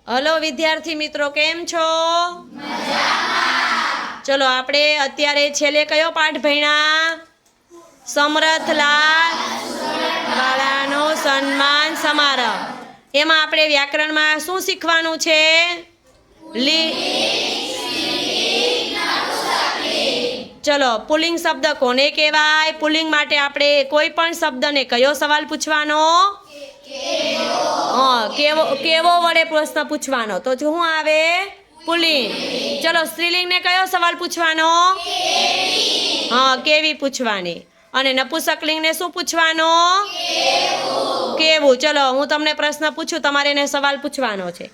Hello વિદ્યાર્થી મિત્રો, કેમ છો? ચલો આપણે અત્યારે છેલ્લે કયો પાઠ ભણ્યા? સમરથલાલ વાળાનો સન્માન સમારંભ. એમાં આપણે વ્યાકરણમાં શું શીખવાનું છે? ચલો, પુલ્લિંગ શબ્દ કોને કહેવાય? પુલ્લિંગ માટે આપણે કોઈ પણ શબ્દને કયો સવાલ પૂછવાનો? કેવો કેવો વડે પ્રશ્ન પૂછવાનો. તો શું આવે? પુલ્લિંગ. ચલો, સ્ત્રીલિંગને કયો સવાલ પૂછવાનો? કેવી પૂછવાની. અને નપુંસકલિંગને શું પૂછવાનો? કેવું. ચલો, હું તમને પ્રશ્ન પૂછું, તમારે એને સવાલ પૂછવાનો છે.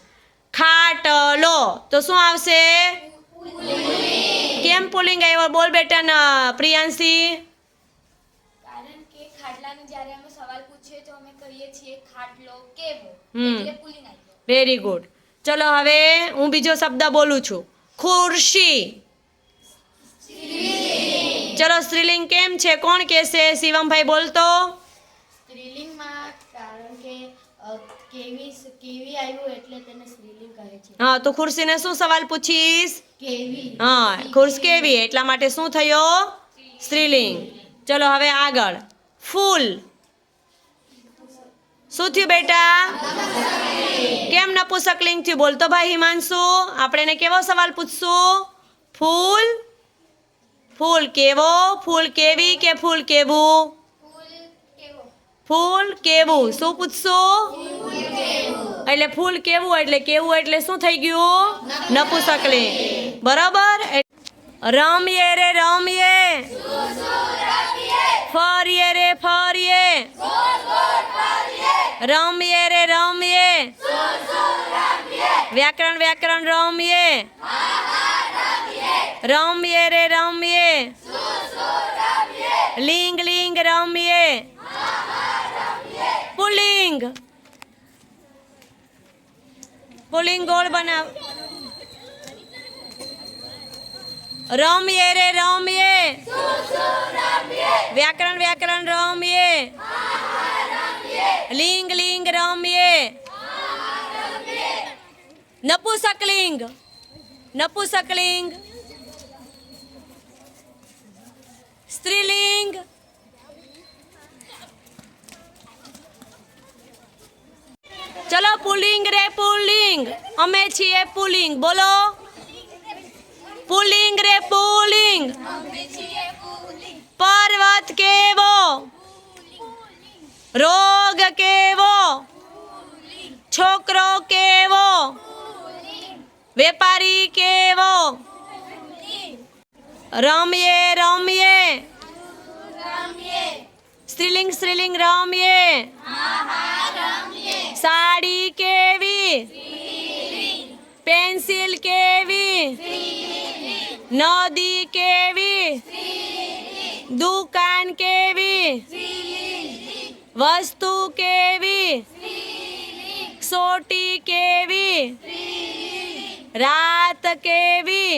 ખાટલો તો શું આવશે? કેમ પુલ્લિંગ આવ્યો? બોલ બેટા પ્રિયાંશી. કારણ કે ખાટલાનો જ્યારે અમે સવાલ પૂછીએ તો અમે કહીએ છીએ ખાટલો કેવો, એટલે પુલ્લિંગ આવ્યો. Very good. ચલો, હવે હું બીજો શબ્દ બોલું છું. ખુરશી. ચલો, સ્ત્રીલિંગ કેમ છે? કોણ કહેશે? શિવમભાઈ બોલતો. સ્ત્રીલિંગમાં કારણ કે કેવી આવ્યું એટલે તેને સ્ત્રીલિંગ કહે છે. તો ખુરશીને શું સવાલ પૂછીશ? કેવી. ખુરશ કેવી, એટલા માટે શું થયો? સ્ત્રીલિંગ. ચલો, હવે આગળ. ફૂલ. શું થયું બેટા? કેમ નપુંસકલિંગ થયું? બોલતો ભાઈ હિમાંશુ. આપણે એને કેવો સવાલ પૂછશું? ફૂલ. ફૂલ કેવો, ફૂલ કેવી કે ફૂલ કેવું? ફૂલ કેવું. શું પૂછશું? એટલે ફૂલ કેવું એટલે કેવું એટલે શું થઈ ગયું? નપુંસકલિંગ. બરાબર. રમીએ રે રમીએ, ફરીએ રે ફરીએ, રમીએ રે રમીએ, વ્યાકરણ વ્યાકરણ રમીએ, રમીએ રે રમીએ, લિંગ લિંગ રમીએ, પુલ્લિંગ. પુલ્લિંગ ગોળ બનાવ. રમીએ રે રમીએ, વ્યાકરણ વ્યાકરણ રમીએ, લિંગ લિંગ રમીએ, નપુંસકલિંગ. નપુંસકલિંગ. સ્ત્રીલિંગ. ચલો, પુલ્લિંગ રે પુલ્લિંગ. અમે છીએ પુલ્લિંગ. બોલો. પુલ્લિંગ રે પુલ્લિંગ. પર્વત કેવો, રોગ કેવો, છોકરો કેવો, વેપારી કેવો, રમીએ રમીએ, સ્ત્રીલિંગ સ્ત્રીલિંગ રમીએ, સાડી કેવી, પેન્સિલ કેવી, નદી કેવી, દુકાન કેવી, વસ્તુ કેવી, સોટી કેવી, રાત કેવી,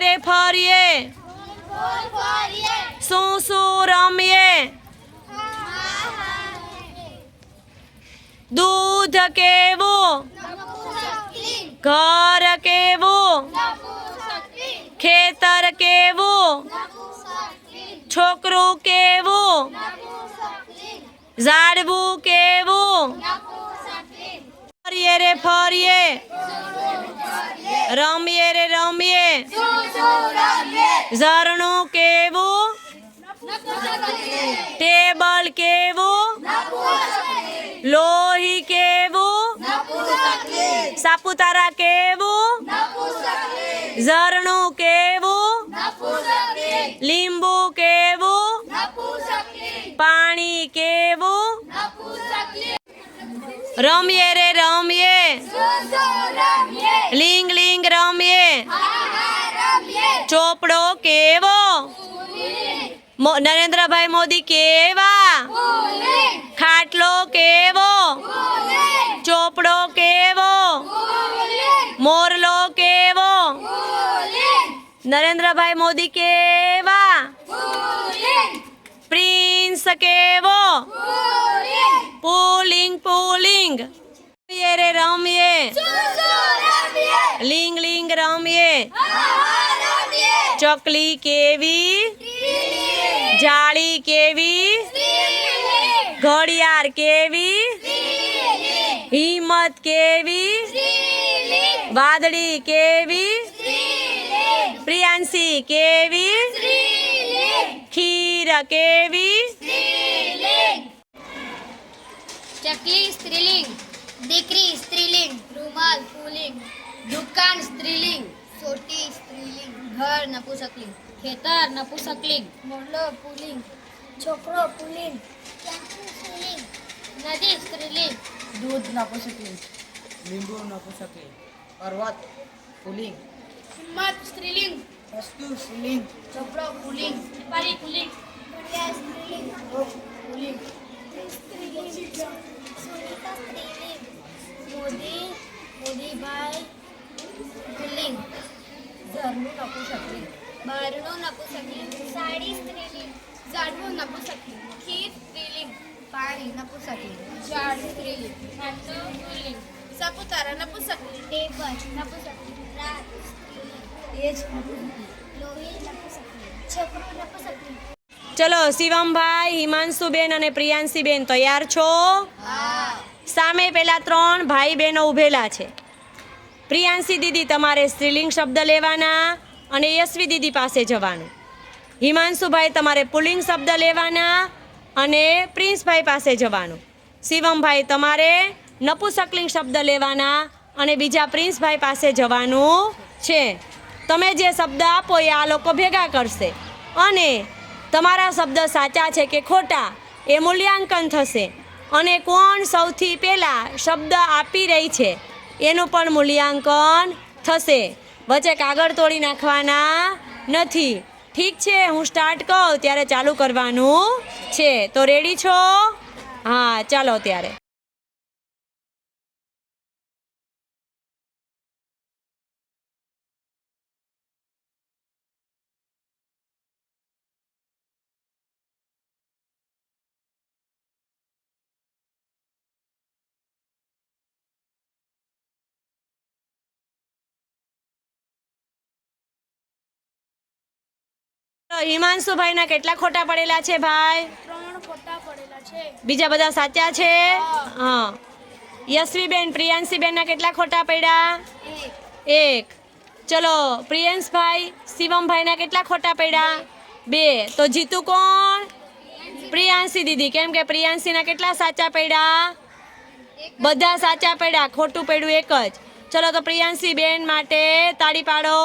રે ફરીએ, શું શું રમીએ, દૂધ કેવું, ઘર કેવું, ખેતર કેવું, છોકરું કેવું, ઝાડવું કેવું, ફરીએ રે ફરીએ, રમીએ રે રમીએ, ઝરણું કેવું, ટેબલ કેવું, લોહી કેવું, સાપુતારા કેવું, ઝરણું કેવું, લીંબુ કેવું, પાણી કેવું, રમીએ રે રમીએ, લિંગ લિંગ રમીએ, ચોપડો કેવો, નરેન્દ્રભાઈ મોદી કેવા, ખાટલો કેવો, ચોપડો કેવો, મોરલો કેવો, નરેન્દ્રભાઈ મોદી કેવા, પ્રિન્સ કેવો, પુલિંગ પુલિંગ. રમીએ રે રમીએ. ચકલી કેવી જાળી કેવી ઘડિયાળ કેવી હિંમત કેવી વાદળી કેવી પ્રિયાંશી કેવી ખીર કેવી ચકલી સ્ત્રીલિંગ દીકરી સ્ત્રીલિંગ રૂમાલ પુલ્લિંગ દુકાન સ્ત્રીલિંગ સોટી સ્ત્રીલિંગ ઘર નપુંસકલિંગ ખેતર નપુંસકલિંગ મોરલો પુલ્લિંગ છોકરો પુલ્લિંગ સ્ત્રીલિંગ નદી સ્ત્રીલિંગ दूध नपुंसकलिंग नींबू नपुंसकलिंग पर्वत पुल्लिंग હિંમત સ્ત્રીલિંગ वस्तु स्त्रीलिंग ચોપડો પુલ્લિંગ વેપારી પુલ્લિંગ ઘડિયાળ સ્ત્રીલિંગ પુલ્લિંગ સ્ત્રીલિંગ સુનીતા સ્ત્રીલિંગ મોદીભાઈ પુલ્લિંગ ઘરનું નપુંસકલિંગ બહારનું નપુંસકલિંગ સાડી સ્ત્રીલિંગ ઝાડવું નપુંસકલિંગ ખીર સ્ત્રીલિંગ પાણી નપુંસકલિંગ ઝાડ સ્ત્રીલિંગ ઠંડો પુલ્લિંગ સાપુતારા નપુંસકલિંગ ટેબલ નપુંસકલિંગ રાત સ્ત્રીલિંગ તેજ નપુંસકલિંગ લોહી નપુંસકલિંગ છોકરો નપુંસકલિંગ ચલો શિવમભાઈ હિમાંશુબેન અને પ્રિયાંશીબેન તૈયાર છો સામે પેલા 3 ભાઈ બહેનો ઊભેલા છે પ્રિયાંશી દીદી તમારે સ્ત્રીલિંગ શબ્દ લેવાના અને યશવી દીદી પાસે જવાનું હિમાંશુભાઈ તમારે પુલ્લિંગ શબ્દ લેવાના અને પ્રિન્સભાઈ પાસે જવાનું શિવમભાઈ તમારે નપુંસકલિંગ શબ્દ લેવાના અને બીજા પ્રિન્સભાઈ પાસે જવાનું છે તમે જે શબ્દ આપો એ આ લોકો ભેગા કરશે અને તમારા શબ્દ સાચા છે કે ખોટા એ મૂલ્યાંકન થશે અને કોણ સૌથી પહેલાં શબ્દ આપી રહી છે એનું પણ મૂલ્યાંકન થશે વચ્ચે કાગળ તોડી નાખવાના નથી ઠીક છે હું સ્ટાર્ટ કહું ત્યારે ચાલુ કરવાનું છે તો રેડી છો હા ચાલો ત્યારે હિમાંશુભાઈના કેટલા ખોટા પડેલા છે ભાઈ 3 ખોટા પડેલા છે બીજા બધા સાચા છે હા યશવીબેન પ્રિયાંશીબેનના કેટલા ખોટા પડ્યા 1 ચલો પ્રિયંશભાઈ શિવમભાઈના કેટલા ખોટા પડ્યા 2 તો જીતું કોણ પ્રિયાંશી દીદી કેમ કે પ્રિયાંશીના કેટલા સાચા પડ્યા બધા સાચા પડ્યા ખોટું પડ્યું એક જ ચલો તો પ્રિયાંશી બેન માટે તાળી પાડો